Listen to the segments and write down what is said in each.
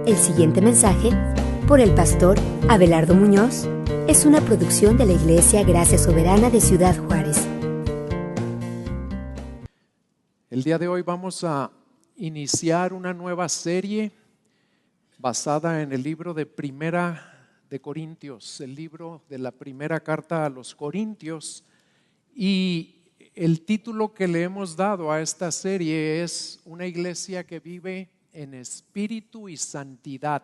El siguiente mensaje, por el pastor Abelardo Muñoz, es una producción de la Iglesia Gracia Soberana de Ciudad Juárez. El día de hoy vamos a iniciar una nueva serie basada en el libro de Primera de Corintios, el libro de la primera carta a los Corintios. Y el título que le hemos dado a esta serie es Una iglesia que vive en espíritu y santidad,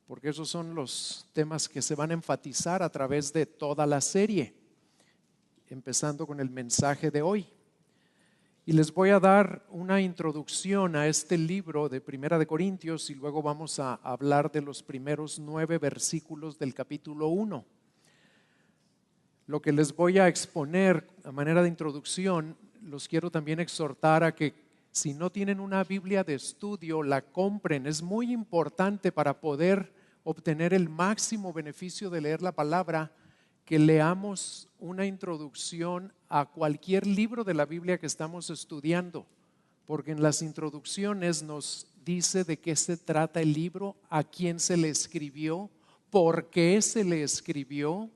porque esos son los temas que se van a enfatizar a través de toda la serie, empezando con el mensaje de hoy. Y les voy a dar una introducción a este libro de Primera de Corintios y luego vamos a hablar de los primeros 9 versículos del capítulo 1. Lo que les voy a exponer a manera de introducción, los quiero también exhortar a que si no tienen una Biblia de estudio, la compren. Es muy importante para poder obtener el máximo beneficio de leer la palabra, que leamos una introducción a cualquier libro de la Biblia que estamos estudiando, porque en las introducciones nos dice de qué se trata el libro, a quién se le escribió, por qué se le escribió,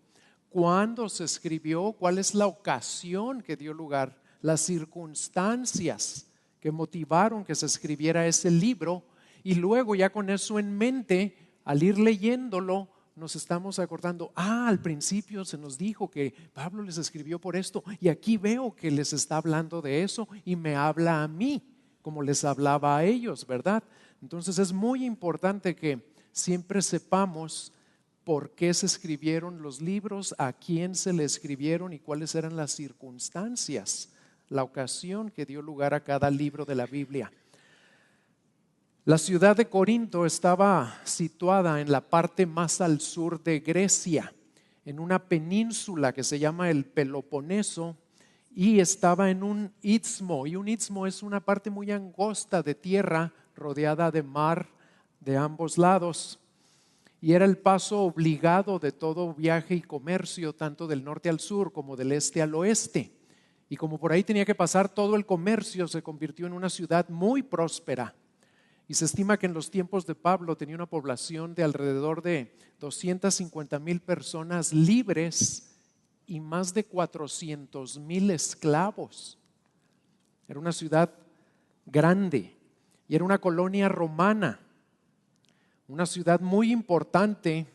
cuándo se escribió, cuál es la ocasión que dio lugar, las circunstancias que motivaron que se escribiera ese libro, y luego ya con eso en mente, al ir leyéndolo, nos estamos acordando, al principio se nos dijo que Pablo les escribió por esto, y aquí veo que les está hablando de eso y me habla a mí como les hablaba a ellos, ¿verdad? Entonces es muy importante que siempre sepamos por qué se escribieron los libros, a quién se le escribieron y cuáles eran las circunstancias, la ocasión que dio lugar a cada libro de la Biblia. La ciudad de Corinto estaba situada en la parte más al sur de Grecia, en una península que se llama el Peloponeso, y estaba en un istmo, y un istmo es una parte muy angosta de tierra rodeada de mar de ambos lados, y era el paso obligado de todo viaje y comercio, tanto del norte al sur como del este al oeste. Y como por ahí tenía que pasar todo el comercio, se convirtió en una ciudad muy próspera. Y se estima que en los tiempos de Pablo tenía una población de alrededor de 250,000 personas libres y más de 400,000 esclavos. Era una ciudad grande y era una colonia romana, una ciudad muy importante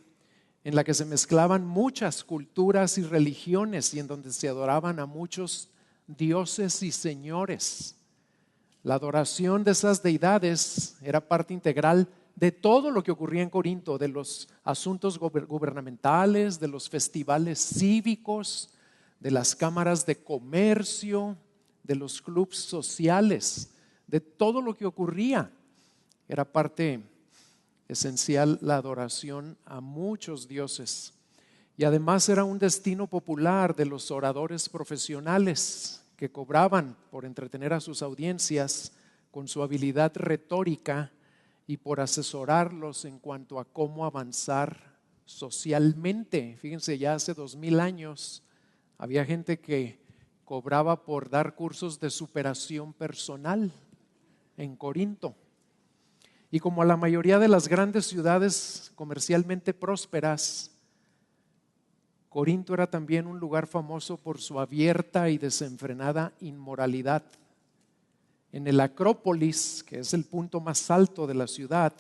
en la que se mezclaban muchas culturas y religiones y en donde se adoraban a muchos dioses y señores. La adoración de esas deidades era parte integral de todo lo que ocurría en Corinto, de los asuntos gubernamentales, de los festivales cívicos, de las cámaras de comercio, de los clubes sociales, de todo lo que ocurría. Era parte esencial la adoración a muchos dioses. Y además era un destino popular de los oradores profesionales que cobraban por entretener a sus audiencias con su habilidad retórica y por asesorarlos en cuanto a cómo avanzar socialmente. Fíjense, ya hace 2000 años había gente que cobraba por dar cursos de superación personal en Corinto. Y como a la mayoría de las grandes ciudades comercialmente prósperas, Corinto era también un lugar famoso por su abierta y desenfrenada inmoralidad. En el Acrópolis, que es el punto más alto de la ciudad,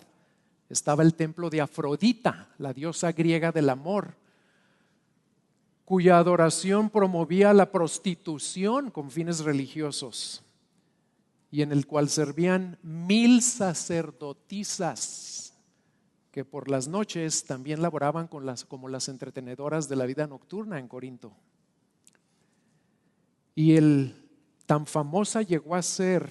estaba el templo de Afrodita, la diosa griega del amor, cuya adoración promovía la prostitución con fines religiosos y en el cual servían 1000 sacerdotisas que por las noches también laboraban como las entretenedoras de la vida nocturna en Corinto. Y tan famosa llegó a ser,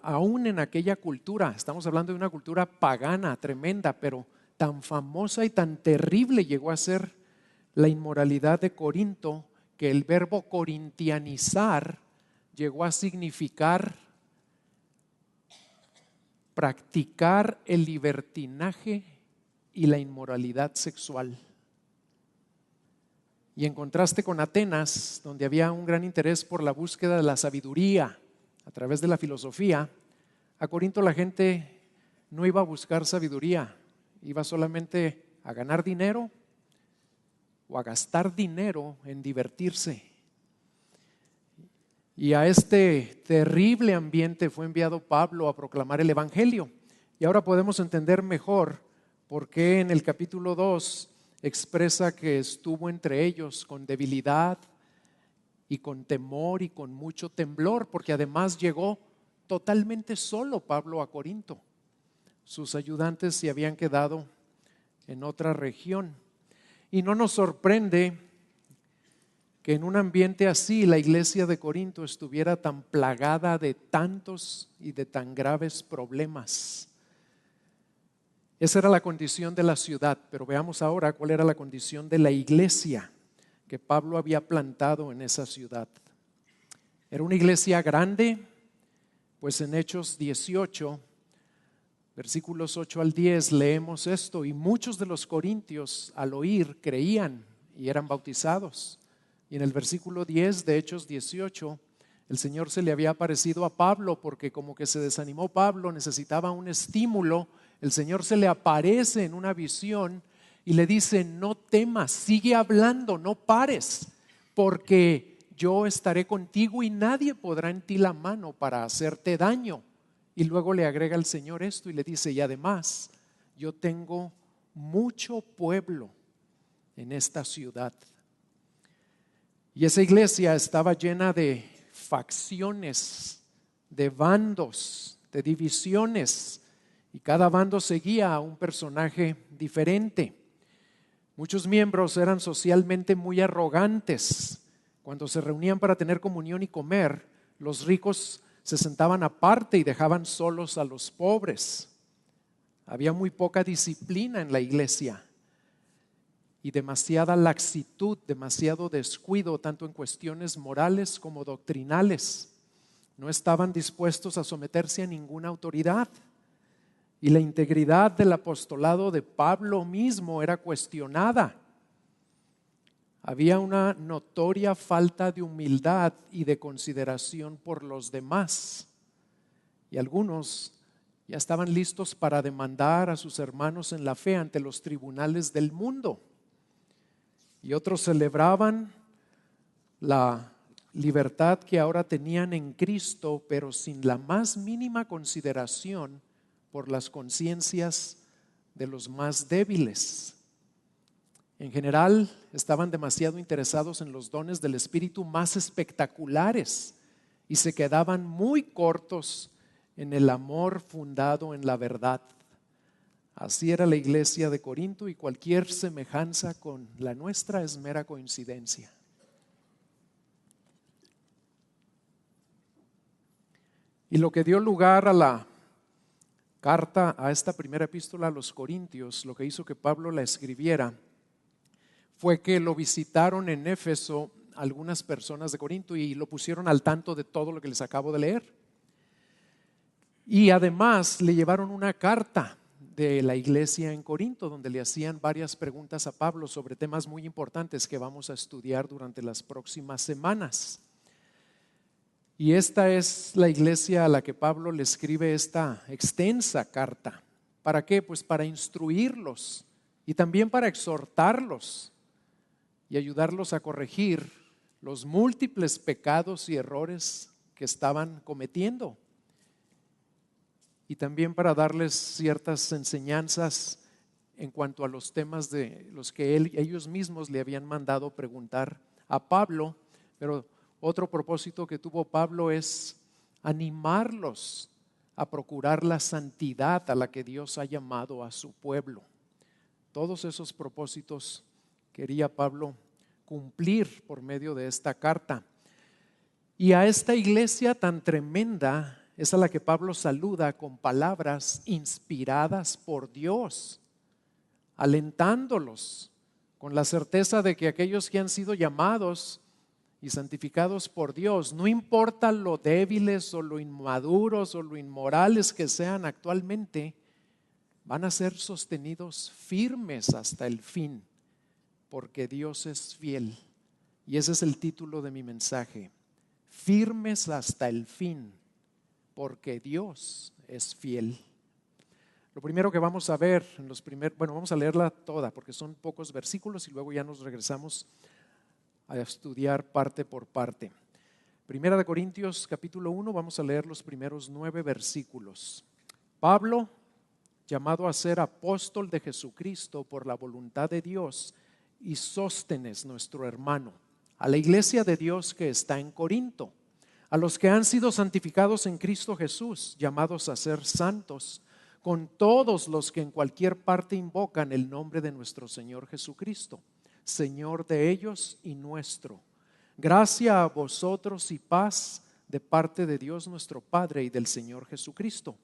aún en aquella cultura, estamos hablando de una cultura pagana tremenda, pero tan famosa y tan terrible llegó a ser la inmoralidad de Corinto, que el verbo corintianizar llegó a significar practicar el libertinaje y la inmoralidad sexual. Y en contraste con Atenas, donde había un gran interés por la búsqueda de la sabiduría a través de la filosofía, a Corinto la gente no iba a buscar sabiduría, iba solamente a ganar dinero o a gastar dinero en divertirse. Y a este terrible ambiente fue enviado Pablo a proclamar el Evangelio. Y ahora podemos entender mejor por qué en el capítulo 2 expresa que estuvo entre ellos con debilidad y con temor y con mucho temblor, porque además llegó totalmente solo Pablo a Corinto. Sus ayudantes se habían quedado en otra región. Y no nos sorprende que en un ambiente así la iglesia de Corinto estuviera tan plagada de tantos y de tan graves problemas. Esa era la condición de la ciudad, pero veamos ahora cuál era la condición de la iglesia que Pablo había plantado en esa ciudad. Era una iglesia grande, pues en Hechos 18, versículos 8 al 10 leemos esto: y muchos de los corintios al oír creían y eran bautizados. Y en el versículo 10 de Hechos 18, el Señor se le había aparecido a Pablo porque como que se desanimó Pablo, necesitaba un estímulo. El Señor se le aparece en una visión y le dice: no temas, sigue hablando, no pares, porque yo estaré contigo y nadie podrá en ti la mano para hacerte daño. Y luego le agrega el Señor esto y le dice: y además yo tengo mucho pueblo en esta ciudad. Y esa iglesia estaba llena de facciones, de bandos, de divisiones, y cada bando seguía a un personaje diferente. Muchos miembros eran socialmente muy arrogantes. Cuando se reunían para tener comunión y comer, los ricos se sentaban aparte y dejaban solos a los pobres. Había muy poca disciplina en la iglesia y demasiada laxitud, demasiado descuido, tanto en cuestiones morales como doctrinales. No estaban dispuestos a someterse a ninguna autoridad. Y la integridad del apostolado de Pablo mismo era cuestionada. Había una notoria falta de humildad y de consideración por los demás. Y algunos ya estaban listos para demandar a sus hermanos en la fe ante los tribunales del mundo. Y otros celebraban la libertad que ahora tenían en Cristo, pero sin la más mínima consideración por las conciencias de los más débiles. En general, estaban demasiado interesados en los dones del Espíritu más espectaculares y se quedaban muy cortos en el amor fundado en la verdad. Así era la iglesia de Corinto, y cualquier semejanza con la nuestra es mera coincidencia. Y lo que dio lugar a la carta, a esta primera epístola a los Corintios, lo que hizo que Pablo la escribiera, fue que lo visitaron en Éfeso algunas personas de Corinto y lo pusieron al tanto de todo lo que les acabo de leer. Y además le llevaron una carta de la iglesia en Corinto, donde le hacían varias preguntas a Pablo sobre temas muy importantes que vamos a estudiar durante las próximas semanas. Y esta es la iglesia a la que Pablo le escribe esta extensa carta. ¿Para qué? Pues para instruirlos y también para exhortarlos y ayudarlos a corregir los múltiples pecados y errores que estaban cometiendo. Y también para darles ciertas enseñanzas en cuanto a los temas de los que ellos mismos le habían mandado preguntar a Pablo. Pero otro propósito que tuvo Pablo es animarlos a procurar la santidad a la que Dios ha llamado a su pueblo. Todos esos propósitos quería Pablo cumplir por medio de esta carta. Y a esta iglesia tan tremenda es a la que Pablo saluda con palabras inspiradas por Dios, alentándolos con la certeza de que aquellos que han sido llamados y santificados por Dios, no importa lo débiles o lo inmaduros o lo inmorales que sean actualmente, van a ser sostenidos firmes hasta el fin, porque Dios es fiel. Y ese es el título de mi mensaje: firmes hasta el fin, porque Dios es fiel. Lo primero que vamos a ver vamos a leerla toda porque son pocos versículos y luego ya nos regresamos a estudiar parte por parte. Primera de Corintios capítulo 1, vamos a leer los primeros 9 versículos. Pablo, llamado a ser apóstol de Jesucristo por la voluntad de Dios, y Sóstenes, nuestro hermano, a la iglesia de Dios que está en Corinto, a los que han sido santificados en Cristo Jesús, llamados a ser santos, con todos los que en cualquier parte invocan el nombre de nuestro Señor Jesucristo, Señor de ellos y nuestro. Gracia a vosotros y paz de parte de Dios nuestro Padre y del Señor Jesucristo.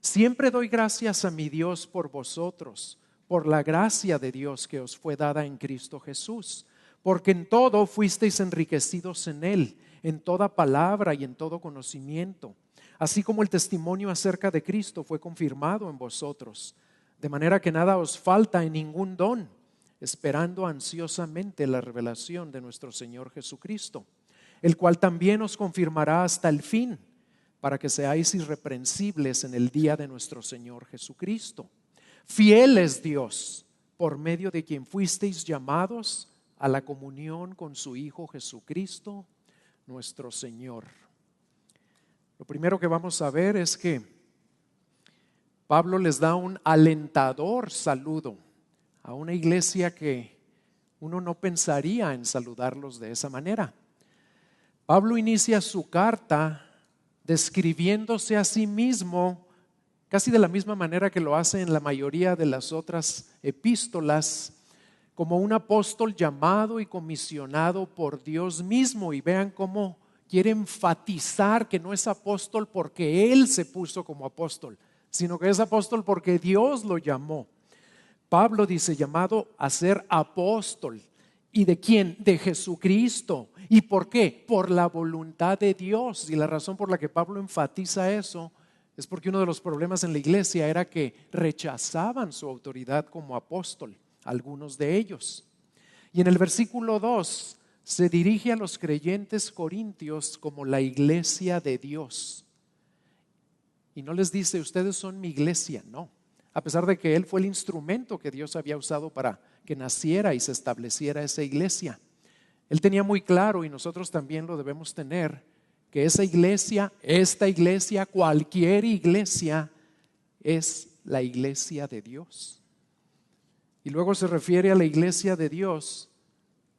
Siempre doy gracias a mi Dios por vosotros, por la gracia de Dios que os fue dada en Cristo Jesús, porque en todo fuisteis enriquecidos en Él, en toda palabra y en todo conocimiento, así como el testimonio acerca de Cristo fue confirmado en vosotros, de manera que nada os falta en ningún don, esperando ansiosamente la revelación de nuestro Señor Jesucristo, el cual también os confirmará hasta el fin, para que seáis irreprensibles en el día de nuestro Señor Jesucristo. Fiel es Dios, por medio de quien fuisteis llamados a la comunión con su Hijo Jesucristo, nuestro Señor. Lo primero que vamos a ver es que Pablo les da un alentador saludo a una iglesia que uno no pensaría en saludarlos de esa manera. Pablo inicia su carta describiéndose a sí mismo casi de la misma manera que lo hace en la mayoría de las otras epístolas, como un apóstol llamado y comisionado por Dios mismo. Y vean cómo quiere enfatizar que no es apóstol porque él se puso como apóstol, sino que es apóstol porque Dios lo llamó. Pablo dice llamado a ser apóstol. ¿Y de quién? De Jesucristo. ¿Y por qué? Por la voluntad de Dios. Y la razón por la que Pablo enfatiza eso es porque uno de los problemas en la iglesia era que rechazaban su autoridad como apóstol, algunos de ellos. Y en el versículo 2 se dirige a los creyentes corintios como la iglesia de Dios. Y no les dice, ustedes son mi iglesia, no. A pesar de que él fue el instrumento que Dios había usado para que naciera y se estableciera esa iglesia. Él tenía muy claro, y nosotros también lo debemos tener, que esa iglesia, esta iglesia, cualquier iglesia, es la iglesia de Dios. Y luego se refiere a la iglesia de Dios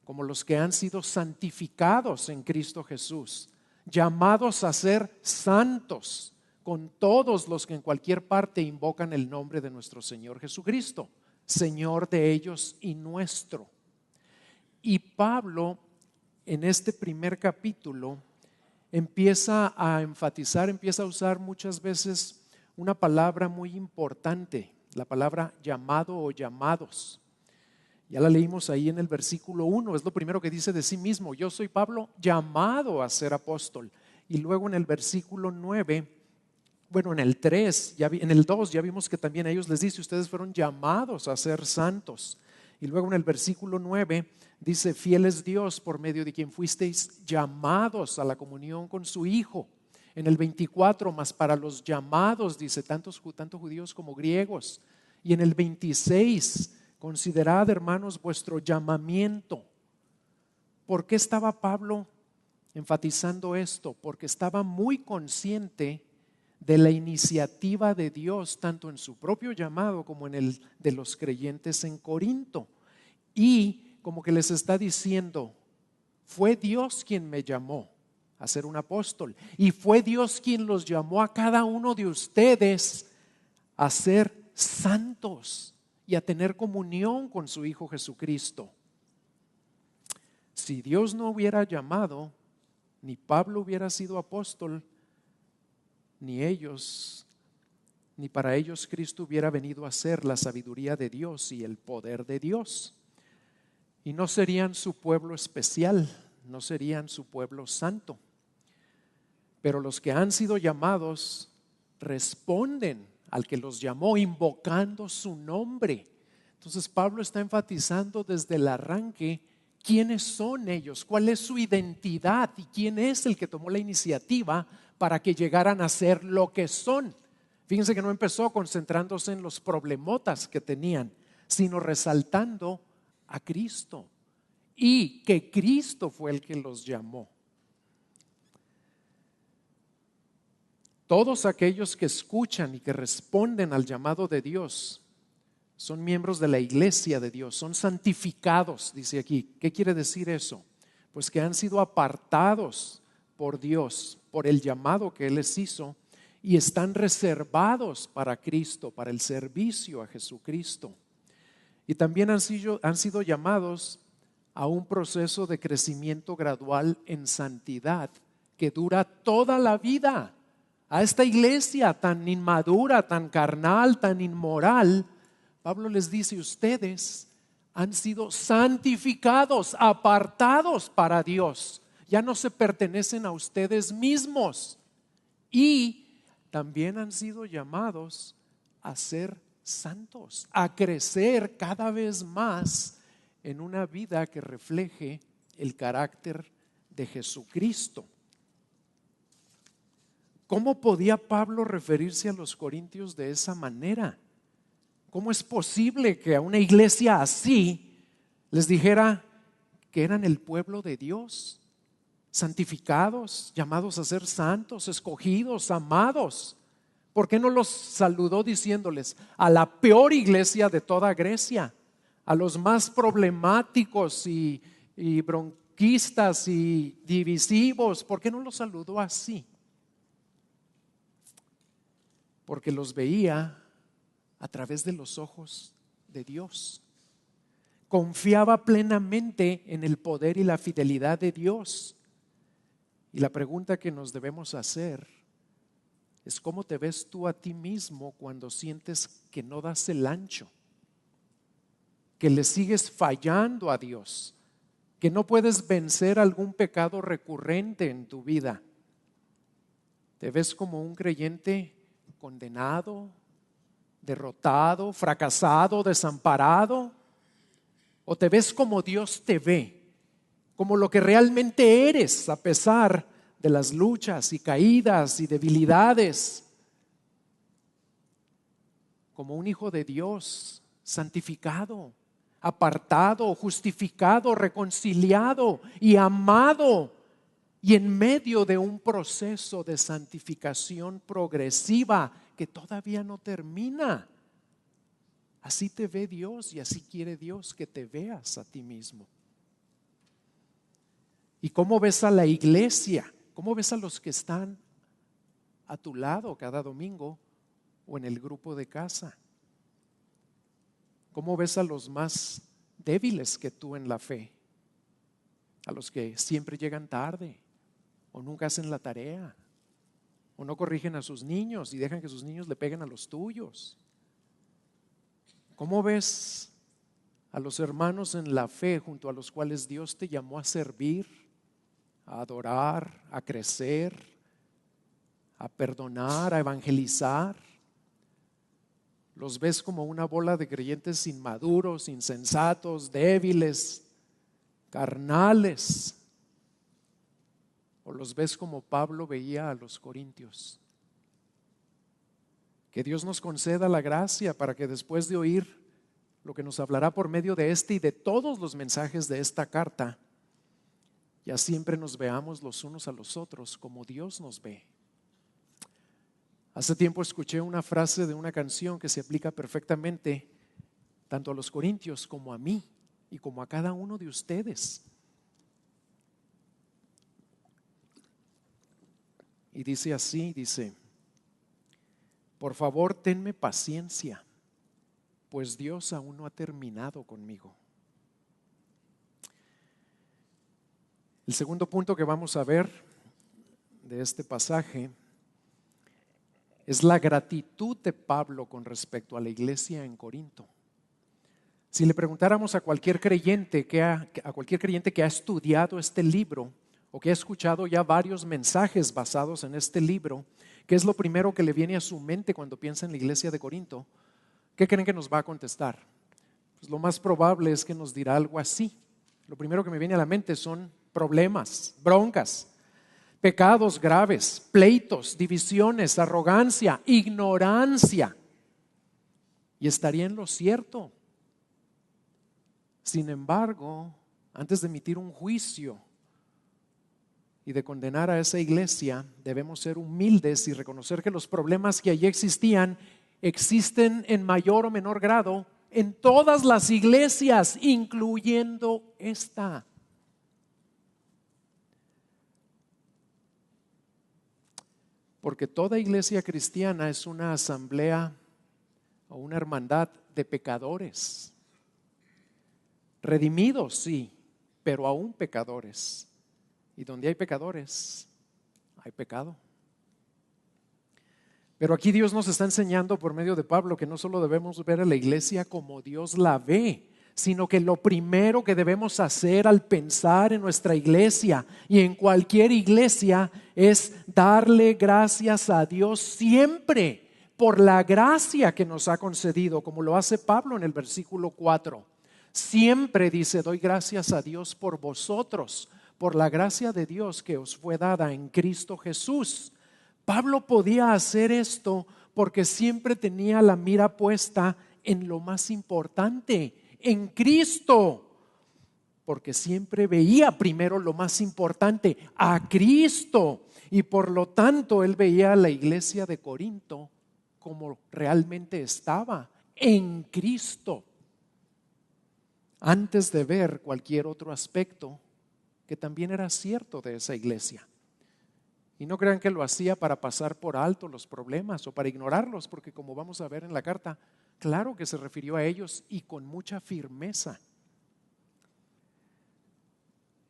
como los que han sido santificados en Cristo Jesús, llamados a ser santos con todos los que en cualquier parte invocan el nombre de nuestro Señor Jesucristo, Señor de ellos y nuestro. Y Pablo en este primer capítulo empieza a enfatizar, empieza a usar muchas veces una palabra muy importante, la palabra llamado o llamados. Ya la leímos ahí en el versículo 1, es lo primero que dice de sí mismo, yo soy Pablo llamado a ser apóstol. Y luego en el versículo 9, en el 3, en el 2 ya vimos que también a ellos les dice, ustedes fueron llamados a ser santos. Y luego en el versículo 9 dice, fiel es Dios por medio de quien fuisteis llamados a la comunión con su Hijo. En el 24, más para los llamados, dice, tanto judíos como griegos. Y en el 26, considerad, hermanos, vuestro llamamiento. ¿Por qué estaba Pablo enfatizando esto? Porque estaba muy consciente de la iniciativa de Dios, tanto en su propio llamado como en el de los creyentes en Corinto. Y como que les está diciendo, fue Dios quien me llamó a ser un apóstol. Y fue Dios quien los llamó a cada uno de ustedes a ser santos y a tener comunión con su Hijo Jesucristo. Si Dios no hubiera llamado, ni Pablo hubiera sido apóstol, ni ellos, ni para ellos Cristo hubiera venido a ser la sabiduría de Dios y el poder de Dios. Y no serían su pueblo especial, no serían su pueblo santo. Pero los que han sido llamados responden al que los llamó invocando su nombre. Entonces Pablo está enfatizando desde el arranque quiénes son ellos, cuál es su identidad y quién es el que tomó la iniciativa para que llegaran a ser lo que son. Fíjense que no empezó concentrándose en los problemotas que tenían, sino resaltando a Cristo y que Cristo fue el que los llamó. Todos aquellos que escuchan y que responden al llamado de Dios son miembros de la iglesia de Dios, son santificados, dice aquí. ¿Qué quiere decir eso? Pues que han sido apartados por Dios, por el llamado que Él les hizo, y están reservados para Cristo, para el servicio a Jesucristo. Y también han sido llamados a un proceso de crecimiento gradual en santidad que dura toda la vida. A esta iglesia tan inmadura, tan carnal, tan inmoral, Pablo les dice: ustedes han sido santificados, apartados para Dios. Ya no se pertenecen a ustedes mismos. Y también han sido llamados a ser santos, a crecer cada vez más en una vida que refleje el carácter de Jesucristo. ¿Cómo podía Pablo referirse a los corintios de esa manera? ¿Cómo es posible que a una iglesia así les dijera que eran el pueblo de Dios, santificados, llamados a ser santos, escogidos, amados? ¿Por qué no los saludó diciéndoles a la peor iglesia de toda Grecia, a los más problemáticos y bronquistas y divisivos? ¿Por qué no los saludó así? Porque los veía a través de los ojos de Dios. Confiaba plenamente en el poder y la fidelidad de Dios. Y la pregunta que nos debemos hacer es: ¿cómo te ves tú a ti mismo cuando sientes que no das el ancho? Que le sigues fallando a Dios, que no puedes vencer algún pecado recurrente en tu vida. ¿Te ves como un creyente condenado, derrotado, fracasado, desamparado? ¿O te ves como Dios te ve, como lo que realmente eres a pesar de las luchas y caídas y debilidades? Como un hijo de Dios, santificado, apartado, justificado, reconciliado y amado, y en medio de un proceso de santificación progresiva que todavía no termina. Así te ve Dios y así quiere Dios que te veas a ti mismo. ¿Y cómo ves a la iglesia? ¿Cómo ves a los que están a tu lado cada domingo o en el grupo de casa? ¿Cómo ves a los más débiles que tú en la fe? A los que siempre llegan tarde o nunca hacen la tarea o no corrigen a sus niños y dejan que sus niños le peguen a los tuyos. ¿Cómo ves a los hermanos en la fe junto a los cuales Dios te llamó a servir, a adorar, a crecer, a perdonar, a evangelizar? ¿Los ves como una bola de creyentes inmaduros, insensatos, débiles, carnales? ¿O los ves como Pablo veía a los corintios? Que Dios nos conceda la gracia para que después de oír lo que nos hablará por medio de este y de todos los mensajes de esta carta, ya siempre nos veamos los unos a los otros como Dios nos ve. Hace tiempo escuché una frase de una canción que se aplica perfectamente tanto a los corintios como a mí y como a cada uno de ustedes. Y dice así, por favor, tenme paciencia, pues Dios aún no ha terminado conmigo. El segundo punto que vamos a ver de este pasaje es la gratitud de Pablo con respecto a la iglesia en Corinto. Si le preguntáramos a cualquier creyente que ha estudiado este libro o que ha escuchado ya varios mensajes basados en este libro, ¿qué es lo primero que le viene a su mente cuando piensa en la iglesia de Corinto? ¿Qué creen que nos va a contestar? Pues lo más probable es que nos dirá algo así. Lo primero que me viene a la mente son problemas, broncas. pecados graves, pleitos, divisiones, arrogancia, ignorancia. Y estaría en lo cierto. Sin embargo, antes de emitir un juicio y de condenar a esa iglesia, debemos ser humildes y reconocer que los problemas que allí existían existen en mayor o menor grado en todas las iglesias, incluyendo esta. Porque toda iglesia cristiana es una asamblea o una hermandad de pecadores. Redimidos, sí, pero aún pecadores. Y donde hay pecadores, hay pecado. Pero aquí Dios nos está enseñando por medio de Pablo que no solo debemos ver a la iglesia como Dios la ve, sino que lo primero que debemos hacer al pensar en nuestra iglesia y en cualquier iglesia es darle gracias a Dios siempre por la gracia que nos ha concedido, como lo hace Pablo en el versículo 4. Siempre dice, doy gracias a Dios por vosotros, por la gracia de Dios que os fue dada en Cristo Jesús. Pablo podía hacer esto porque siempre tenía la mira puesta en lo más importante, en Cristo. Porque siempre veía primero lo más importante, a Cristo. Y por lo tanto él veía a la iglesia de Corinto como realmente estaba, en Cristo, antes de ver cualquier otro aspecto que también era cierto de esa iglesia. Y no crean que lo hacía para pasar por alto los problemas o para ignorarlos, porque como vamos a ver en la carta, claro que se refirió a ellos y con mucha firmeza.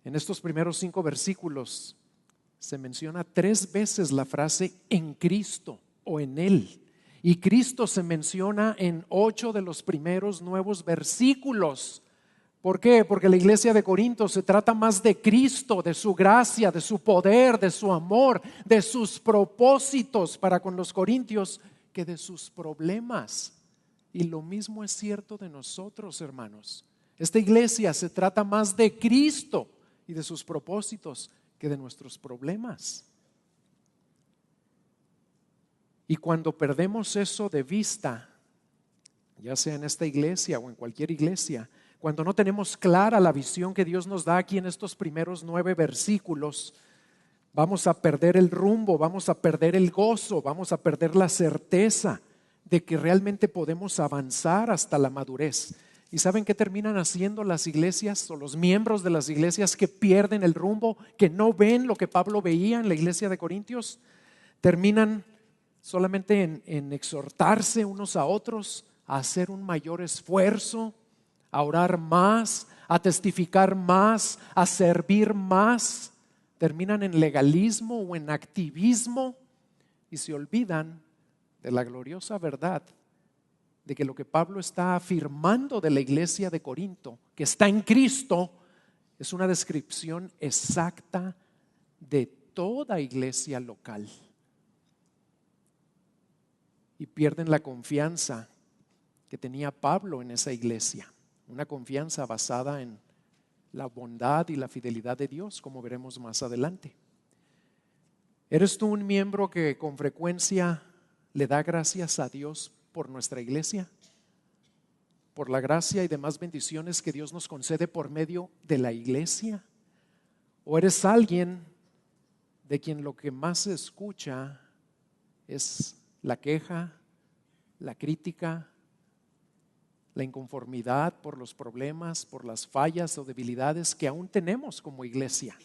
En estos primeros 5 versículos se menciona 3 veces la frase en Cristo o en Él. Y Cristo se menciona en 8 de los primeros nuevos versículos. ¿Por qué? Porque la iglesia de Corinto se trata más de Cristo, de su gracia, de su poder, de su amor, de sus propósitos para con los corintios, que de sus problemas. Y lo mismo es cierto de nosotros, hermanos. Esta iglesia se trata más de Cristo y de sus propósitos que de nuestros problemas. Y cuando perdemos eso de vista, ya sea en esta iglesia o en cualquier iglesia, cuando no tenemos clara la visión que Dios nos da aquí en estos primeros 9 versículos, vamos a perder el rumbo, vamos a perder el gozo, vamos a perder la certeza de que realmente podemos avanzar hasta la madurez. ¿Y saben qué terminan haciendo las iglesias o los miembros de las iglesias que pierden el rumbo, que no ven lo que Pablo veía en la iglesia de Corintios? Terminan solamente en exhortarse unos a otros a hacer un mayor esfuerzo, a orar más, a testificar más, a servir más. Terminan en legalismo o en activismo y se olvidan de la gloriosa verdad de que lo que Pablo está afirmando de la iglesia de Corinto, que está en Cristo, es una descripción exacta de toda iglesia local. Y pierden la confianza que tenía Pablo en esa iglesia. Una confianza basada en la bondad y la fidelidad de Dios, como veremos más adelante. ¿Eres tú un miembro que con frecuencia le da gracias a Dios por nuestra iglesia? ¿Por la gracia y demás bendiciones que Dios nos concede por medio de la iglesia? ¿O eres alguien de quien lo que más se escucha es la queja, la crítica, la inconformidad por los problemas, por las fallas o debilidades que aún tenemos como iglesia?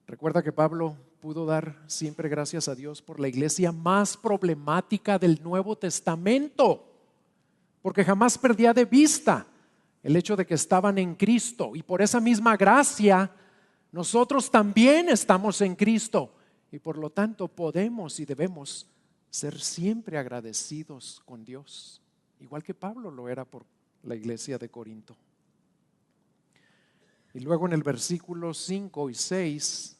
Recuerda que Pablo pudo dar siempre gracias a Dios por la iglesia más problemática del Nuevo Testamento, porque jamás perdía de vista el hecho de que estaban en Cristo, y por esa misma gracia nosotros también estamos en Cristo, y por lo tanto podemos y debemos ser siempre agradecidos con Dios, igual que Pablo lo era por la iglesia de Corinto. Y luego en el versículo 5 y 6,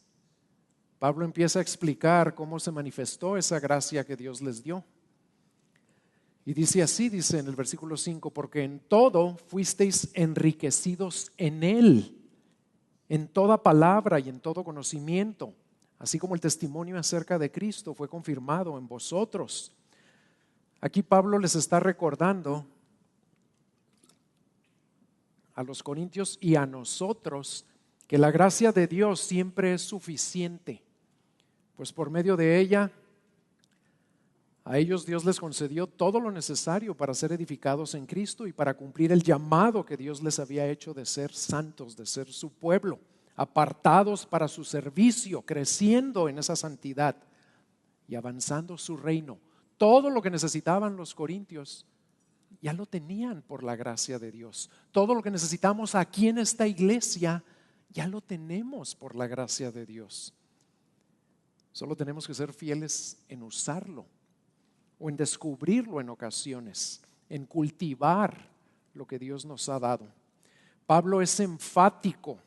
Pablo empieza a explicar cómo se manifestó esa gracia que Dios les dio. Y dice así, dice en el versículo 5, porque en todo fuisteis enriquecidos en Él, en toda palabra y en todo conocimiento, así como el testimonio acerca de Cristo fue confirmado en vosotros. Aquí Pablo les está recordando a los corintios y a nosotros que la gracia de Dios siempre es suficiente, pues por medio de ella a ellos Dios les concedió todo lo necesario para ser edificados en Cristo y para cumplir el llamado que Dios les había hecho de ser santos, de ser su pueblo, apartados para su servicio, creciendo en esa santidad y avanzando su reino. Todo lo que necesitaban los corintios ya lo tenían por la gracia de Dios. Todo lo que necesitamos aquí en esta iglesia ya lo tenemos por la gracia de Dios. Solo tenemos que ser fieles en usarlo o en descubrirlo en ocasiones, en cultivar lo que Dios nos ha dado. Pablo es enfático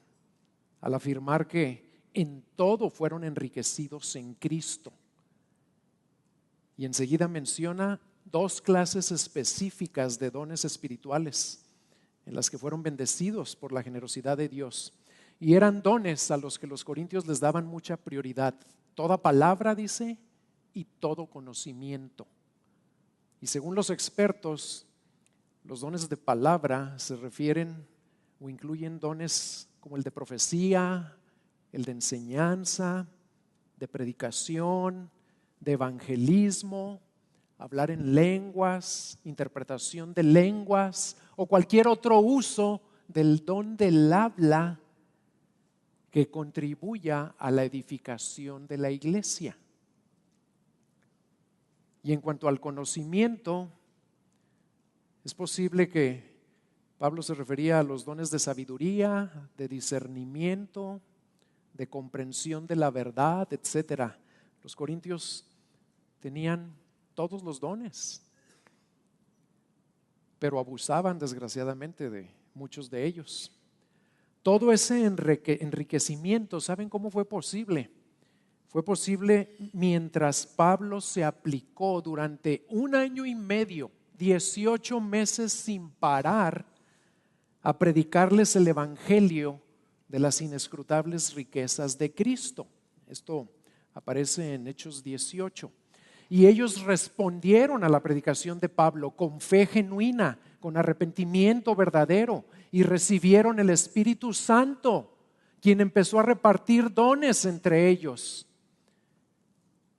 al afirmar que en todo fueron enriquecidos en Cristo. Y enseguida menciona dos clases específicas de dones espirituales en las que fueron bendecidos por la generosidad de Dios. Y eran dones a los que los corintios les daban mucha prioridad. Toda palabra, dice, y todo conocimiento. Y según los expertos, los dones de palabra se refieren o incluyen dones como el de profecía, el de enseñanza, de predicación, de evangelismo, hablar en lenguas, interpretación de lenguas o cualquier otro uso del don del habla que contribuya a la edificación de la iglesia. Y en cuanto al conocimiento, es posible que Pablo se refería a los dones de sabiduría, de discernimiento, de comprensión de la verdad, etc. Los corintios tenían todos los dones, pero abusaban desgraciadamente de muchos de ellos. Todo ese enriquecimiento, ¿saben cómo fue posible? Fue posible mientras Pablo se aplicó durante 1 año y medio, 18 meses sin parar, a predicarles el evangelio de las inescrutables riquezas de Cristo. Esto aparece en Hechos 18. Y ellos respondieron a la predicación de Pablo con fe genuina, con arrepentimiento verdadero, y recibieron el Espíritu Santo, quien empezó a repartir dones entre ellos.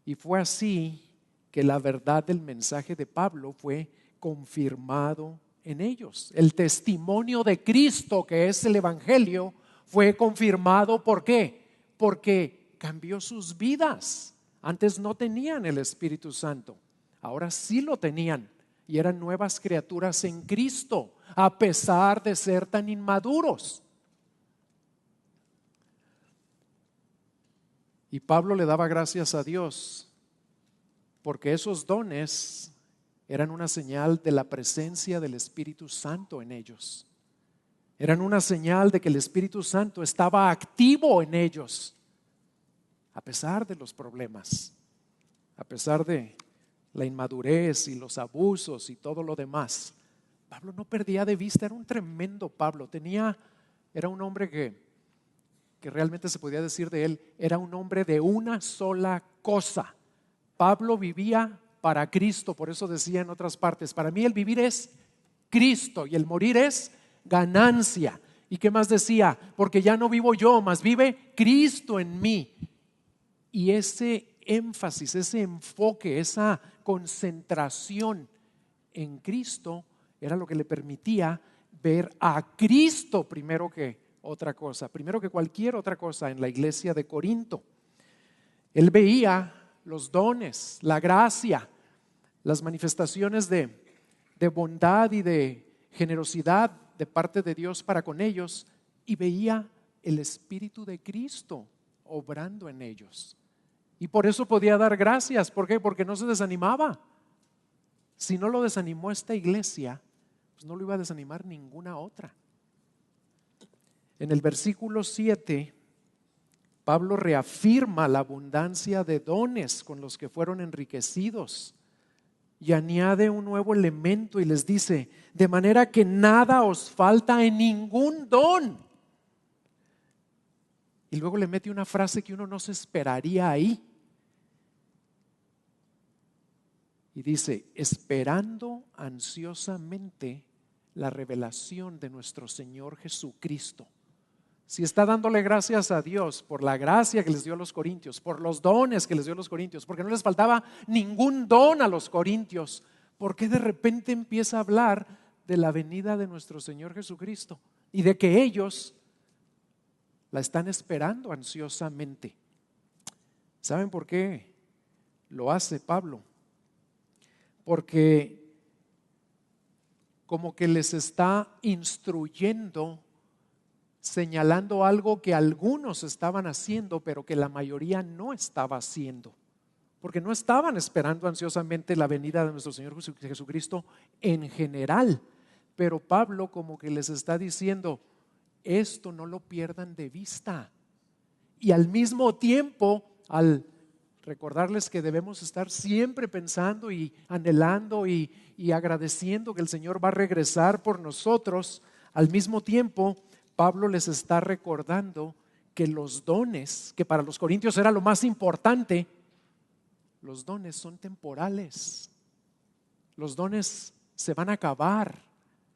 Y fue así que la verdad del mensaje de Pablo fue confirmado en ellos. El testimonio de Cristo, que es el evangelio, fue confirmado. ¿Por qué? Porque cambió sus vidas. Antes no tenían el Espíritu Santo, ahora sí lo tenían y eran nuevas criaturas en Cristo, a pesar de ser tan inmaduros. Y Pablo le daba gracias a Dios porque esos dones eran una señal de la presencia del Espíritu Santo en ellos. Eran una señal de que el Espíritu Santo estaba activo en ellos, a pesar de los problemas, a pesar de la inmadurez y los abusos y todo lo demás. Pablo no perdía de vista, era un tremendo Pablo. Era un hombre que realmente se podía decir de él, era un hombre de una sola cosa. Pablo vivía para Cristo, por eso decía en otras partes, para mí el vivir es Cristo y el morir es ganancia. ¿Y qué más decía? Porque ya no vivo yo, mas vive Cristo en mí. Y ese énfasis, ese enfoque, esa concentración en Cristo era lo que le permitía ver a Cristo primero que otra cosa, primero que cualquier otra cosa en la iglesia de Corinto. Él veía los dones, la gracia, las manifestaciones de bondad y de generosidad de parte de Dios para con ellos, y veía el Espíritu de Cristo obrando en ellos. Y por eso podía dar gracias. ¿Por qué? Porque no se desanimaba. Si no lo desanimó esta iglesia, pues no lo iba a desanimar ninguna otra. En el versículo 7, Pablo reafirma la abundancia de dones con los que fueron enriquecidos y añade un nuevo elemento y les dice: de manera que nada os falta en ningún don. Y luego le mete una frase que uno no se esperaría ahí. Y dice, esperando ansiosamente la revelación de nuestro Señor Jesucristo. Si está dándole gracias a Dios por la gracia que les dio a los corintios, por los dones que les dio a los corintios, porque no les faltaba ningún don a los corintios, ¿por qué de repente empieza a hablar de la venida de nuestro Señor Jesucristo y de que ellos la están esperando ansiosamente? ¿Saben por qué lo hace Pablo? Porque como que les está instruyendo, señalando algo que algunos estaban haciendo, pero que la mayoría no estaba haciendo, porque no estaban esperando ansiosamente la venida de nuestro Señor Jesucristo en general. Pero Pablo como que les está diciendo, esto no lo pierdan de vista. Y al mismo tiempo, al recordarles que debemos estar siempre pensando y anhelando y agradeciendo que el Señor va a regresar por nosotros, al mismo tiempo Pablo les está recordando que los dones, que para los corintios era lo más importante, los dones son temporales. Los dones se van a acabar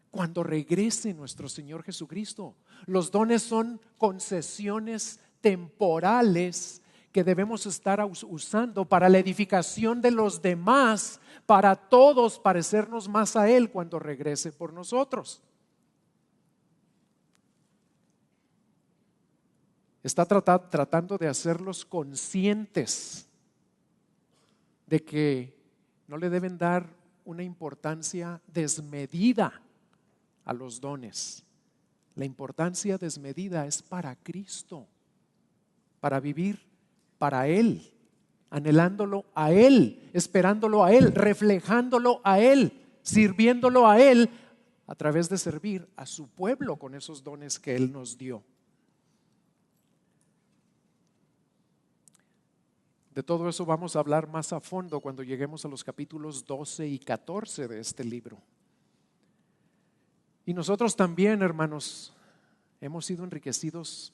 cuando regrese nuestro Señor Jesucristo. Los dones son concesiones temporales que debemos estar usando para la edificación de los demás, para todos parecernos más a Él cuando regrese por nosotros. Está tratando de hacerlos conscientes de que no le deben dar una importancia desmedida a los dones. La importancia desmedida es para Cristo, para vivir para Él, anhelándolo a Él, esperándolo a Él, reflejándolo a Él, sirviéndolo a Él a través de servir a su pueblo con esos dones que Él nos dio. De todo eso vamos a hablar más a fondo cuando lleguemos a los capítulos 12 y 14 de este libro. Y nosotros también, hermanos, hemos sido enriquecidos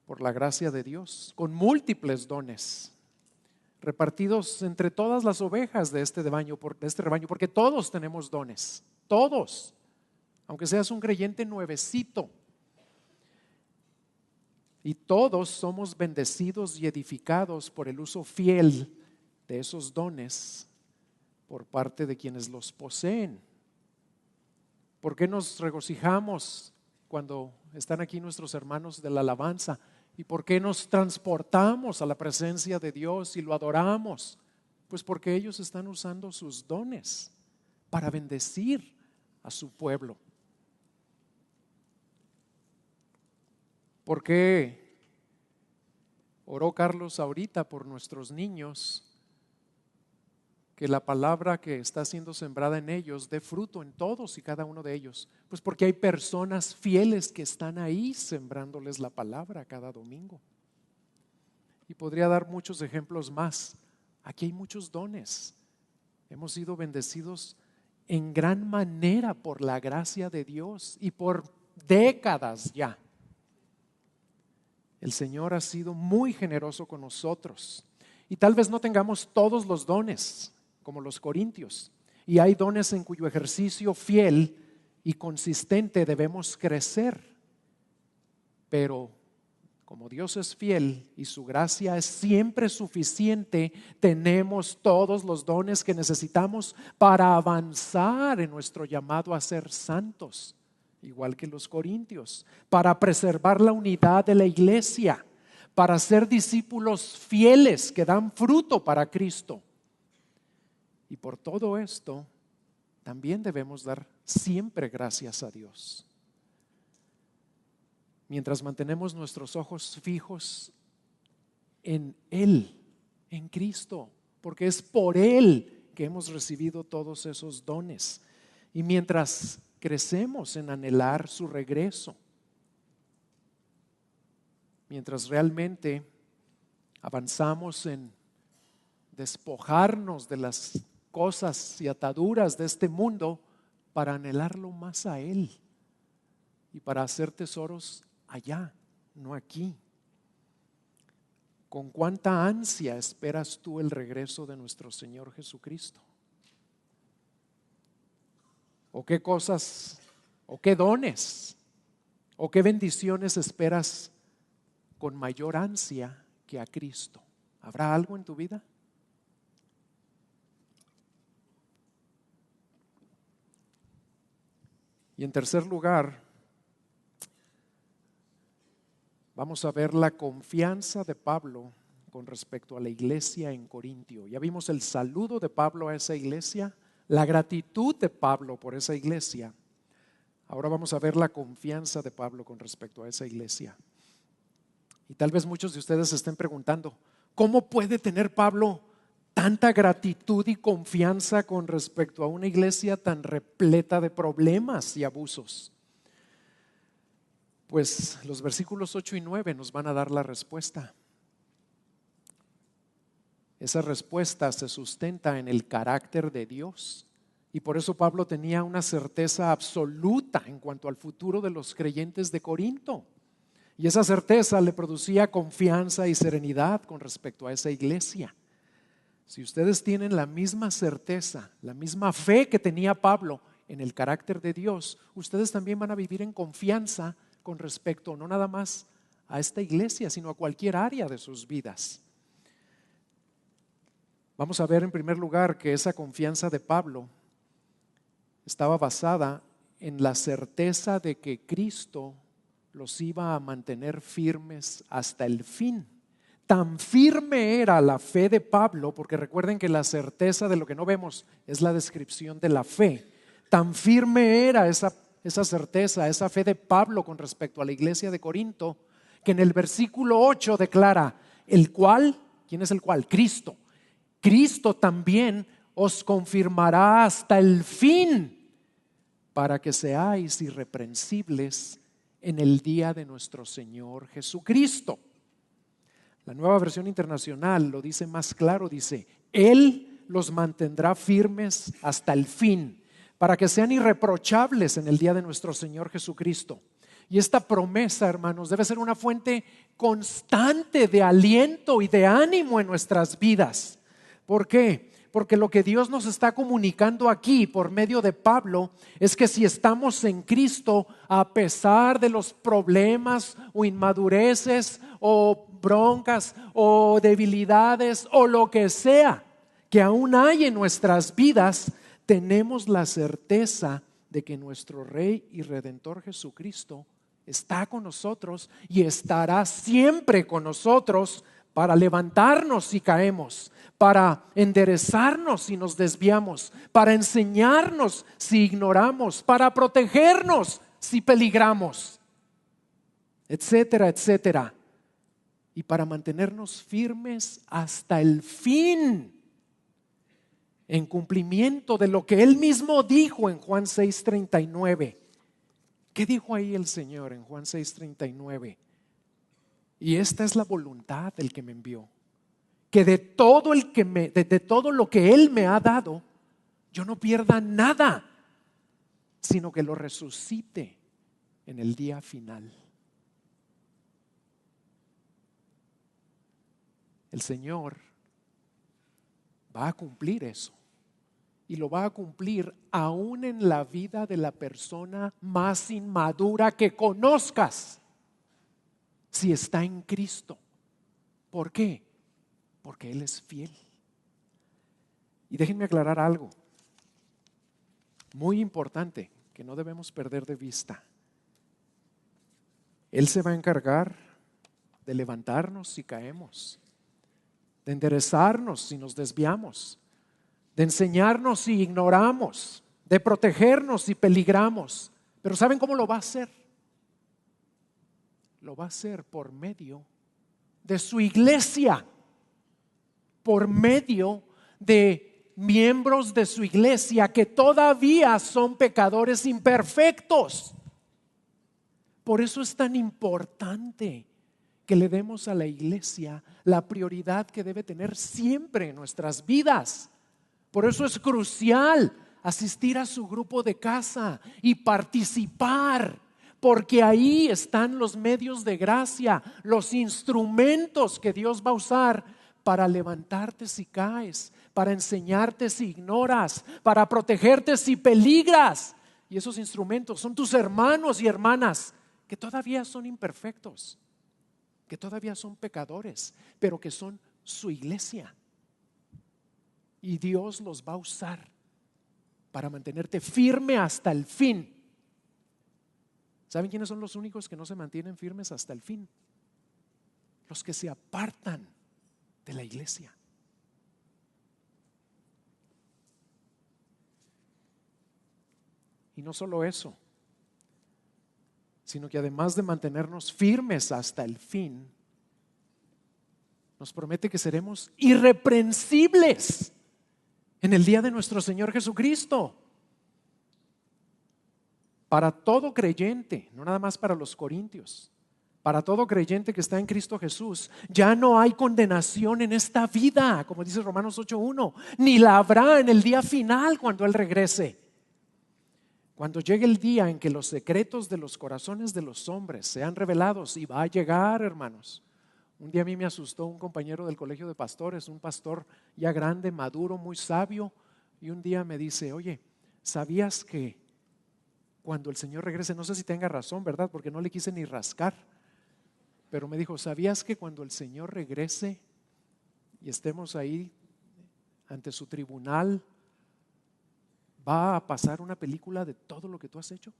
por la gracia de Dios, con múltiples dones, repartidos entre todas las ovejas de este rebaño, porque todos tenemos dones, todos, aunque seas un creyente nuevecito. Y todos somos bendecidos y edificados por el uso fiel de esos dones por parte de quienes los poseen. ¿Por qué nos regocijamos cuando están aquí nuestros hermanos de la alabanza? ¿Y por qué nos transportamos a la presencia de Dios y lo adoramos? Pues porque ellos están usando sus dones para bendecir a su pueblo. ¿Por qué oró Carlos ahorita por nuestros niños? Que la palabra que está siendo sembrada en ellos dé fruto en todos y cada uno de ellos. Pues porque hay personas fieles que están ahí sembrándoles la palabra cada domingo. Y podría dar muchos ejemplos más. Aquí hay muchos dones. Hemos sido bendecidos en gran manera por la gracia de Dios y por décadas ya. El Señor ha sido muy generoso con nosotros. Y tal vez no tengamos todos los dones como los corintios, y hay dones en cuyo ejercicio fiel y consistente debemos crecer, pero como Dios es fiel y su gracia es siempre suficiente, tenemos todos los dones que necesitamos para avanzar en nuestro llamado a ser santos, igual que los corintios, para preservar la unidad de la iglesia, para ser discípulos fieles que dan fruto para Cristo. Y por todo esto, también debemos dar siempre gracias a Dios. Mientras mantenemos nuestros ojos fijos en Él, en Cristo, porque es por Él que hemos recibido todos esos dones. Y mientras crecemos en anhelar su regreso, mientras realmente avanzamos en despojarnos de las cosas y ataduras de este mundo para anhelarlo más a Él y para hacer tesoros allá, no aquí. ¿Con cuánta ansia esperas tú el regreso de nuestro Señor Jesucristo? ¿O qué cosas, o qué dones, o qué bendiciones esperas con mayor ansia que a Cristo? ¿Habrá algo en tu vida? Y en tercer lugar, vamos a ver la confianza de Pablo con respecto a la iglesia en Corintio. Ya vimos el saludo de Pablo a esa iglesia, la gratitud de Pablo por esa iglesia. Ahora vamos a ver la confianza de Pablo con respecto a esa iglesia. Y tal vez muchos de ustedes se estén preguntando, ¿cómo puede tener Pablo tanta gratitud y confianza con respecto a una iglesia tan repleta de problemas y abusos? Pues los versículos 8 y 9 nos van a dar la respuesta. Esa respuesta se sustenta en el carácter de Dios. Y por eso Pablo tenía una certeza absoluta en cuanto al futuro de los creyentes de Corinto. Y esa certeza le producía confianza y serenidad con respecto a esa iglesia. Si ustedes tienen la misma certeza, la misma fe que tenía Pablo en el carácter de Dios, ustedes también van a vivir en confianza con respecto no nada más a esta iglesia, sino a cualquier área de sus vidas. Vamos a ver en primer lugar que esa confianza de Pablo estaba basada en la certeza de que Cristo los iba a mantener firmes hasta el fin. Tan firme era la fe de Pablo, porque recuerden que la certeza de lo que no vemos es la descripción de la fe. Tan firme era esa certeza, esa fe de Pablo con respecto a la iglesia de Corinto, que en el versículo 8 declara, el cual, ¿quién es el cual? Cristo. Cristo también os confirmará hasta el fin, para que seáis irreprensibles en el día de nuestro Señor Jesucristo. La Nueva Versión Internacional lo dice más claro, dice, Él los mantendrá firmes hasta el fin, para que sean irreprochables en el día de nuestro Señor Jesucristo. Y esta promesa, hermanos, debe ser una fuente constante de aliento y de ánimo en nuestras vidas. ¿Por qué? Porque lo que Dios nos está comunicando aquí por medio de Pablo es que si estamos en Cristo, a pesar de los problemas o inmadureces o broncas o debilidades o lo que sea que aún hay en nuestras vidas, tenemos la certeza de que nuestro Rey y Redentor Jesucristo está con nosotros y estará siempre con nosotros para levantarnos si caemos, para enderezarnos si nos desviamos, para enseñarnos si ignoramos, para protegernos si peligramos, etcétera, etcétera. Y para mantenernos firmes hasta el fin, en cumplimiento de lo que Él mismo dijo en Juan 6:39. ¿Qué dijo ahí el Señor en Juan 6:39? Y esta es la voluntad del que me envió, que de todo lo que Él me ha dado, yo no pierda nada, sino que lo resucite en el día final. El Señor va a cumplir eso, y lo va a cumplir aún en la vida de la persona más inmadura que conozcas, si está en Cristo. ¿Por qué? Porque Él es fiel. Y déjenme aclarar algo muy importante que no debemos perder de vista. Él se va a encargar de levantarnos si caemos, de enderezarnos si nos desviamos, de enseñarnos si ignoramos, de protegernos si peligramos. Pero ¿saben cómo lo va a hacer? Lo va a hacer por medio de su iglesia, por medio de miembros de su iglesia que todavía son pecadores imperfectos. Por eso es tan importante que le demos a la iglesia la prioridad que debe tener siempre en nuestras vidas. Por eso es crucial asistir a su grupo de casa y participar porque ahí están los medios de gracia, los instrumentos que Dios va a usar para levantarte si caes, para enseñarte si ignoras, para protegerte si peligras. Y esos instrumentos son tus hermanos y hermanas que todavía son imperfectos, que todavía son pecadores, pero que son su iglesia. Y Dios los va a usar para mantenerte firme hasta el fin. ¿Saben quiénes son los únicos que no se mantienen firmes hasta el fin? Los que se apartan de la iglesia. Y no solo eso, sino que además de mantenernos firmes hasta el fin, nos promete que seremos irreprensibles en el día de nuestro Señor Jesucristo. Para todo creyente, no nada más para los corintios, para todo creyente que está en Cristo Jesús, ya no hay condenación en esta vida, como dice Romanos 8:1, ni la habrá en el día final cuando Él regrese. Cuando llegue el día en que los secretos de los corazones de los hombres sean revelados, y va a llegar, hermanos. Un día a mí me asustó un compañero del colegio de pastores, un pastor ya grande, maduro, muy sabio, y un día me dice: oye, ¿sabías que cuando el Señor regrese, no sé si tenga razón, ¿verdad? Porque no le quise ni rascar, pero me dijo: ¿sabías que cuando el Señor regrese y estemos ahí ante su tribunal, va a pasar una película de todo lo que tú has hecho?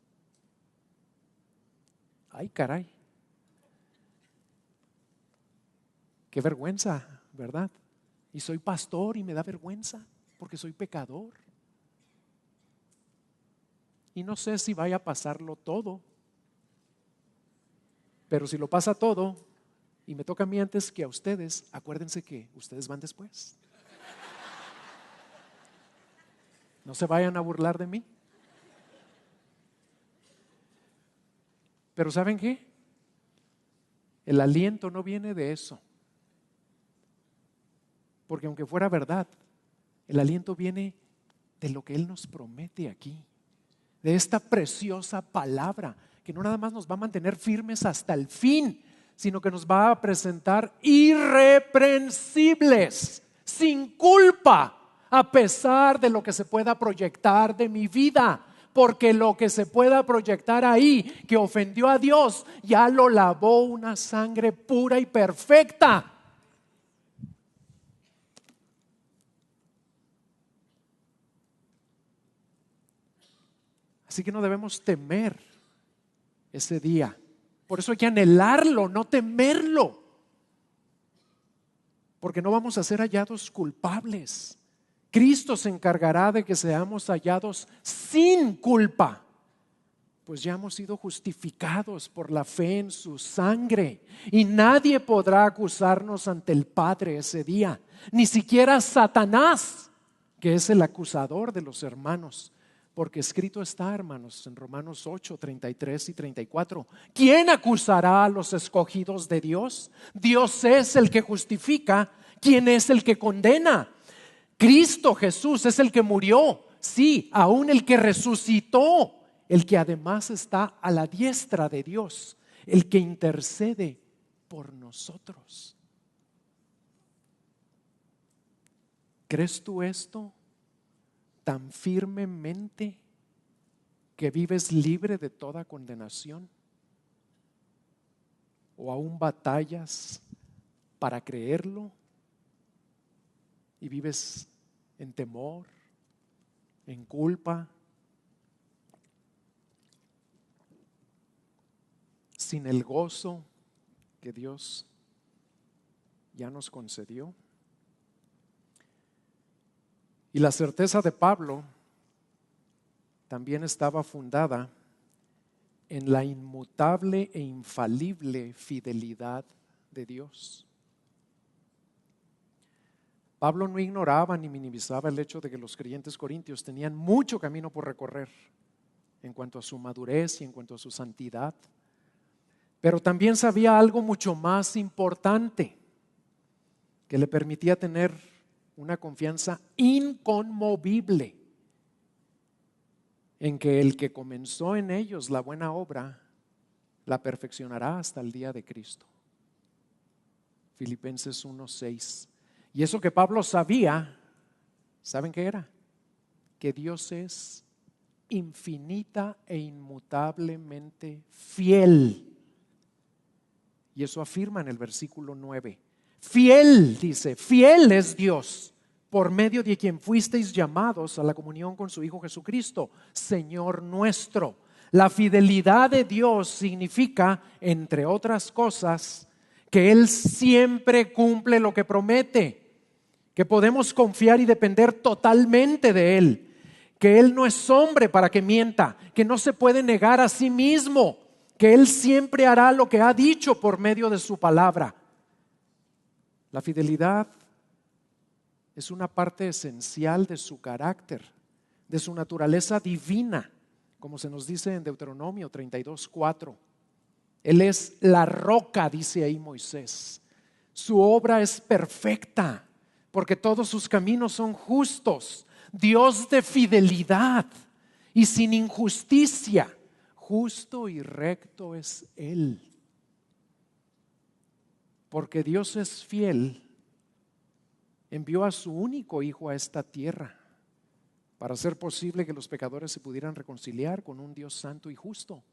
Ay, caray. Qué vergüenza, ¿verdad? Y soy pastor y me da vergüenza porque soy pecador. Y no sé si vaya a pasarlo todo, pero si lo pasa todo y me toca a mí antes que a ustedes, acuérdense que ustedes van después. No se vayan a burlar de mí. Pero ¿saben qué? El aliento no viene de eso. Porque aunque fuera verdad, el aliento viene de lo que Él nos promete aquí, de esta preciosa palabra que no nada más nos va a mantener firmes hasta el fin, sino que nos va a presentar irreprensibles, sin culpa, a pesar de lo que se pueda proyectar de mi vida. Porque lo que se pueda proyectar ahí que ofendió a Dios, ya lo lavó una sangre pura y perfecta. Así que no debemos temer ese día. Por eso hay que anhelarlo, no temerlo. Porque no vamos a ser hallados culpables. Cristo se encargará de que seamos hallados sin culpa, pues ya hemos sido justificados por la fe en su sangre. Y nadie podrá acusarnos ante el Padre ese día, ni siquiera Satanás, que es el acusador de los hermanos. Porque escrito está, hermanos, en Romanos 8, 33 y 34. ¿Quién acusará a los escogidos de Dios? Dios es el que justifica. ¿Quién es el que condena? Cristo Jesús es el que murió, sí, aún el que resucitó, el que además está a la diestra de Dios, el que intercede por nosotros. ¿Crees tú esto tan firmemente que vives libre de toda condenación? ¿O aún batallas para creerlo y vives en temor, en culpa, sin el gozo que Dios ya nos concedió? Y la certeza de Pablo también estaba fundada en la inmutable e infalible fidelidad de Dios. Pablo no ignoraba ni minimizaba el hecho de que los creyentes corintios tenían mucho camino por recorrer en cuanto a su madurez y en cuanto a su santidad. Pero también sabía algo mucho más importante que le permitía tener una confianza inconmovible en que el que comenzó en ellos la buena obra la perfeccionará hasta el día de Cristo. Filipenses 1:6. Y eso que Pablo sabía, ¿saben qué era? Que Dios es infinita e inmutablemente fiel. Y eso afirma en el versículo 9. Fiel, dice, fiel es Dios, por medio de quien fuisteis llamados a la comunión con su Hijo Jesucristo, Señor nuestro. La fidelidad de Dios significa, entre otras cosas, que Él siempre cumple lo que promete, que podemos confiar y depender totalmente de Él, que Él no es hombre para que mienta, que no se puede negar a sí mismo, que Él siempre hará lo que ha dicho por medio de su palabra. La fidelidad es una parte esencial de su carácter, de su naturaleza divina, como se nos dice en Deuteronomio 32:4. Él es la roca, dice ahí Moisés. Su obra es perfecta, porque todos sus caminos son justos. Dios de fidelidad y sin injusticia. Justo y recto es Él. Porque Dios es fiel, envió a su único Hijo a esta tierra para hacer posible que los pecadores se pudieran reconciliar con un Dios santo y justo.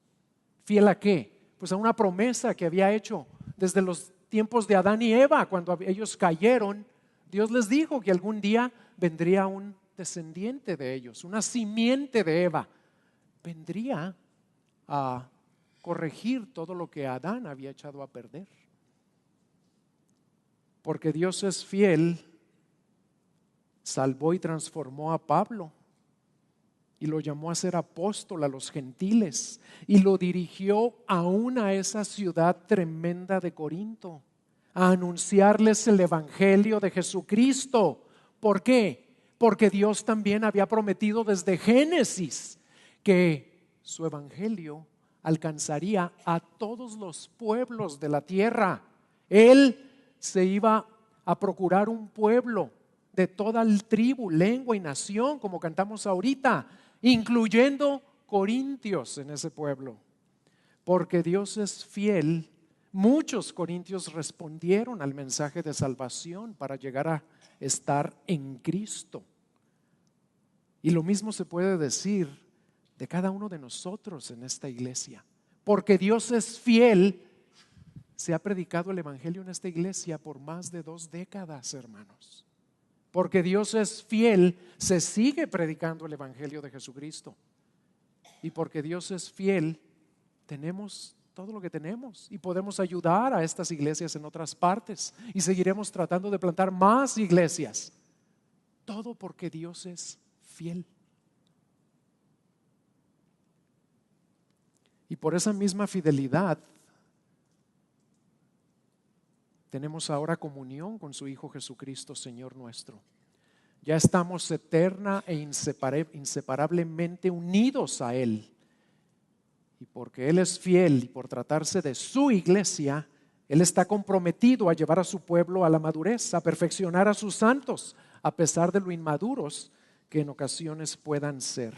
¿Fiel a qué? Pues a una promesa que había hecho desde los tiempos de Adán y Eva. Cuando ellos cayeron, Dios les dijo que algún día vendría un descendiente de ellos, una simiente de Eva. Vendría a corregir todo lo que Adán había echado a perder. Porque Dios es fiel, salvó y transformó a Pablo y lo llamó a ser apóstol a los gentiles y lo dirigió aún a esa ciudad tremenda de Corinto a anunciarles el evangelio de Jesucristo. ¿Por qué? Porque Dios también había prometido desde Génesis que su evangelio alcanzaría a todos los pueblos de la tierra. Él se iba a procurar un pueblo de toda tribu, lengua y nación, como cantamos ahorita, incluyendo corintios en ese pueblo. Porque Dios es fiel, muchos corintios respondieron al mensaje de salvación para llegar a estar en Cristo. Y lo mismo se puede decir de cada uno de nosotros en esta iglesia. Porque Dios es fiel, se ha predicado el evangelio en esta iglesia por más de 2 décadas, hermanos. Porque Dios es fiel, se sigue predicando el evangelio de Jesucristo. Y porque Dios es fiel, tenemos todo lo que tenemos y podemos ayudar a estas iglesias en otras partes y seguiremos tratando de plantar más iglesias. Todo porque Dios es fiel. Y por esa misma fidelidad tenemos ahora comunión con su Hijo Jesucristo, Señor nuestro. Ya estamos eterna e inseparablemente unidos a Él. Y porque Él es fiel y por tratarse de su iglesia, Él está comprometido a llevar a su pueblo a la madurez, a perfeccionar a sus santos, a pesar de lo inmaduros que en ocasiones puedan ser.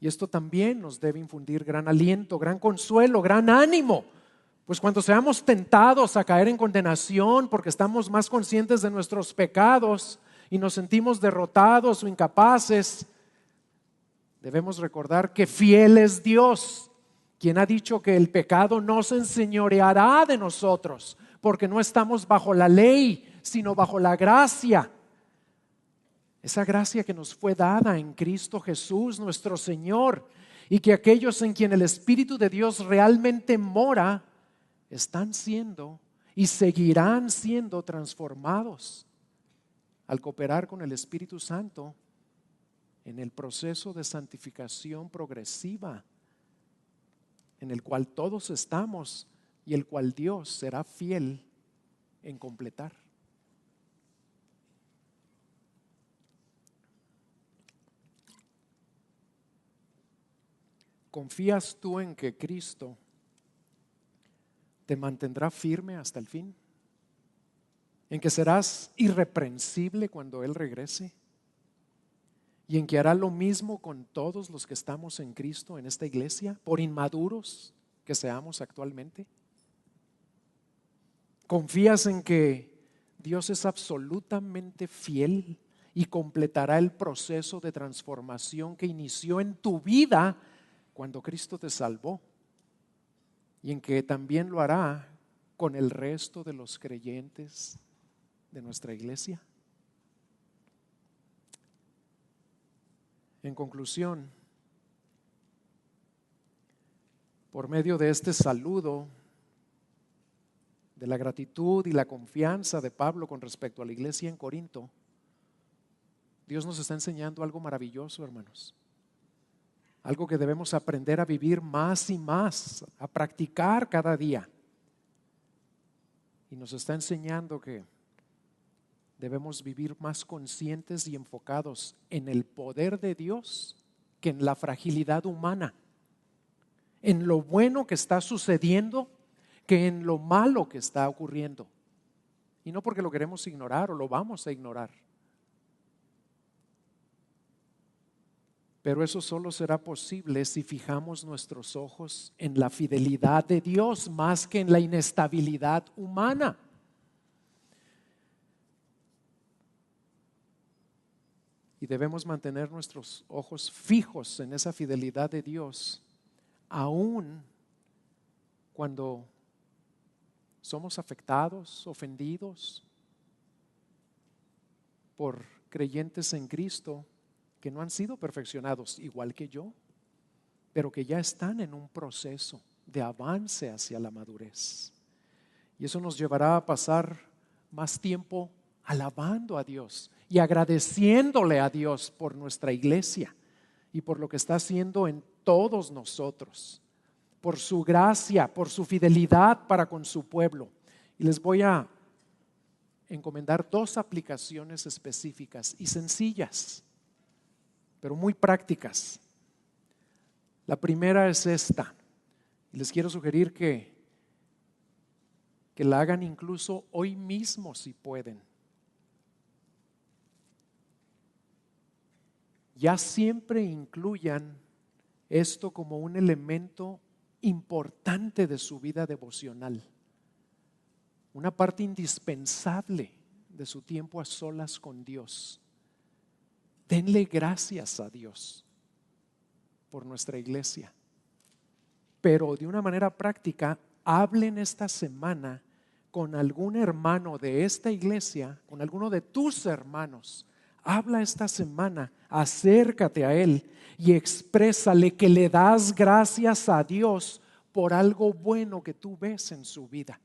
Y esto también nos debe infundir gran aliento, gran consuelo, gran ánimo. Pues cuando seamos tentados a caer en condenación porque estamos más conscientes de nuestros pecados y nos sentimos derrotados o incapaces, debemos recordar que fiel es Dios, quien ha dicho que el pecado no se enseñoreará de nosotros, porque no estamos bajo la ley, sino bajo la gracia. Esa gracia que nos fue dada en Cristo Jesús, nuestro Señor, y que aquellos en quien el Espíritu de Dios realmente mora, están siendo y seguirán siendo transformados al cooperar con el Espíritu Santo en el proceso de santificación progresiva en el cual todos estamos y el cual Dios será fiel en completar. ¿Confías tú en que Cristo te mantendrá firme hasta el fin? ¿En que serás irreprensible cuando Él regrese? ¿Y en que hará lo mismo con todos los que estamos en Cristo en esta iglesia, por inmaduros que seamos actualmente? ¿Confías en que Dios es absolutamente fiel y completará el proceso de transformación que inició en tu vida cuando Cristo te salvó? Y en que también lo hará con el resto de los creyentes de nuestra iglesia. En conclusión, por medio de este saludo, de la gratitud y la confianza de Pablo con respecto a la iglesia en Corinto, Dios nos está enseñando algo maravilloso, hermanos. Algo que debemos aprender a vivir más y más, a practicar cada día. Y nos está enseñando que debemos vivir más conscientes y enfocados en el poder de Dios que en la fragilidad humana, en lo bueno que está sucediendo que en lo malo que está ocurriendo. Y no porque lo queremos ignorar o lo vamos a ignorar. Pero eso solo será posible si fijamos nuestros ojos en la fidelidad de Dios más que en la inestabilidad humana. Y debemos mantener nuestros ojos fijos en esa fidelidad de Dios, aun cuando somos afectados, ofendidos por creyentes en Cristo que no han sido perfeccionados igual que yo, pero que ya están en un proceso de avance hacia la madurez. Y eso nos llevará a pasar más tiempo alabando a Dios y agradeciéndole a Dios por nuestra iglesia y por lo que está haciendo en todos nosotros, por su gracia, por su fidelidad para con su pueblo. Y les voy a encomendar 2 aplicaciones específicas y sencillas, pero muy prácticas. La primera es esta, y les quiero sugerir que la hagan incluso hoy mismo si pueden. Ya siempre incluyan esto como un elemento importante de su vida devocional, una parte indispensable de su tiempo a solas con Dios. Denle gracias a Dios por nuestra iglesia, pero de una manera práctica, hablen esta semana con algún hermano de esta iglesia, con alguno de tus hermanos. Habla esta semana, acércate a él y exprésale que le das gracias a Dios por algo bueno que tú ves en su vida,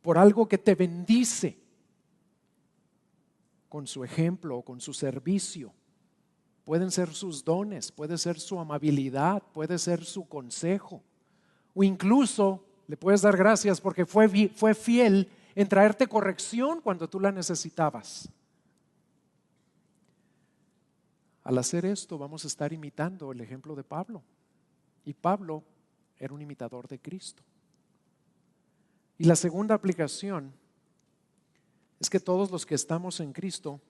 por algo que te bendice con su ejemplo o con su servicio. Pueden ser sus dones, puede ser su amabilidad, puede ser su consejo, o incluso le puedes dar gracias porque fue fiel en traerte corrección cuando tú la necesitabas. Al hacer esto vamos a estar imitando el ejemplo de Pablo, y Pablo era un imitador de Cristo. Y la segunda aplicación es que todos los que estamos en Cristo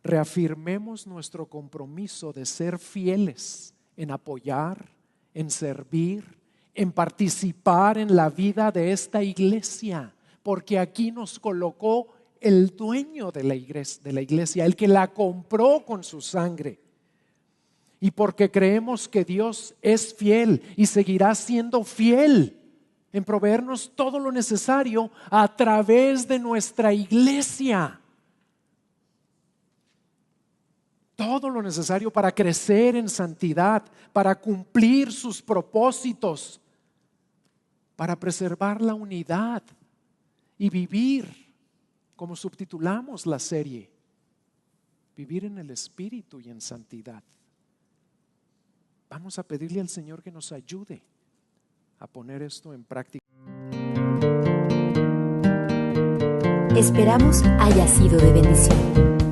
reafirmemos nuestro compromiso de ser fieles en apoyar, en servir, en participar en la vida de esta iglesia, porque aquí nos colocó el dueño de la iglesia, el que la compró con su sangre. Y porque creemos que Dios es fiel y seguirá siendo fiel en proveernos todo lo necesario a través de nuestra iglesia. Todo lo necesario para crecer en santidad, para cumplir sus propósitos, para preservar la unidad y vivir, como subtitulamos la serie, vivir en el Espíritu y en santidad. Vamos a pedirle al Señor que nos ayude a poner esto en práctica. Esperamos haya sido de bendición.